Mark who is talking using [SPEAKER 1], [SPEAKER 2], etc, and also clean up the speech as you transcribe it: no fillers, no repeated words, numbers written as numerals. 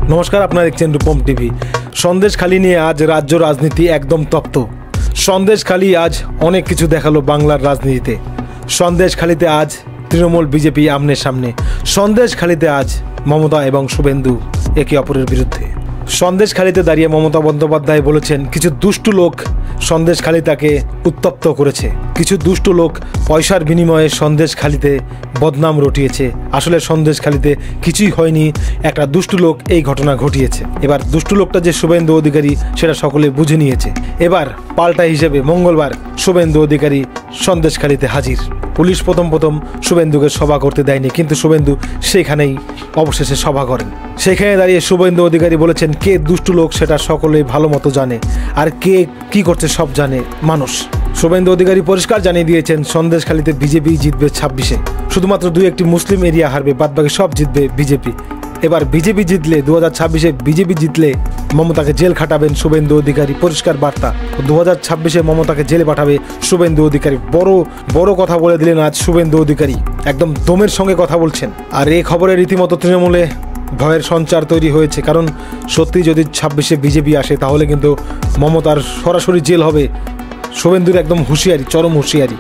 [SPEAKER 1] নমস্কার, আপনারা দেখছেন রূপম টিভি। সন্দেশখালি নিয়ে আজ রাজ্য রাজনীতি একদম তপ্ত। সন্দেশখালি আজ অনেক কিছু দেখালো বাংলার রাজনীতিতে। সন্দেশখালিতে আজ তৃণমূল বিজেপি আমনের সামনে। সন্দেশখালিতে আজ মমতা এবং শুভেন্দু একে অপরের বিরুদ্ধে। সন্দেশখালিতে দাঁড়িয়ে মমতা বন্দ্যোপাধ্যায় বলেছেন, কিছু দুষ্টু লোক সন্দেশখালি তাকে উত্তপ্ত করেছে। কিছু দুষ্টু লোক পয়সার বিনিময়ে সন্দেশখালিতে বদনাম রটিয়েছে। আসলে সন্দেশখালিতে কিছুই হয়নি, একটা দুষ্টু লোক এই ঘটনা ঘটিয়েছে। এবার দুষ্টু লোকটা যে শুভেন্দু অধিকারী সেটা সকলে বুঝে নিয়েছে। এবার পাল্টা হিসেবে মঙ্গলবার শুভেন্দু অধিকারী সন্দেশখালিতে হাজির। পুলিশ প্রথম শুভেন্দুকে সভা করতে দেয়নি, কিন্তু শুভেন্দু সেখানেই অবশেষে সভা করেন। সেখানে দাঁড়িয়ে শুভেন্দু অধিকারী বলেছেন, কে দুষ্টু লোক সেটা সকলেই ভালো মতো জানে, আর কে কি করছে সব জানে মানুষ। শুভেন্দু অধিকারী পরিষ্কার জানিয়ে দিয়েছেন, সন্দেশখালিতে বিজেপি জিতবে 26-এ। শুধুমাত্র 2-1টি মুসলিম এরিয়া হারবে, বাদবাকি সব জিতবে বিজেপি। এবার বিজেপি জিতলে 2026-এ বিজেপি জিতলে মমতাকে জেল খাটাবেন শুভেন্দু অধিকারী, পরিষ্কার বার্তা। 2026-এ মমতাকে জেলে পাঠাবে শুভেন্দু অধিকারী। বড় কথা বলে দিলেন আজ শুভেন্দু অধিকারী, একদম দমের সঙ্গে কথা বলছেন। আর এই খবরে রীতিমতো তৃণমূলে ভয়ের সঞ্চার তৈরি হয়েছে, কারণ সত্যি যদি 26-এ বিজেপি আসে তাহলে কিন্তু মমতার সরাসরি জেল হবে। শুভেন্দুর একদম হুঁশিয়ারি, চরম হুঁশিয়ারি।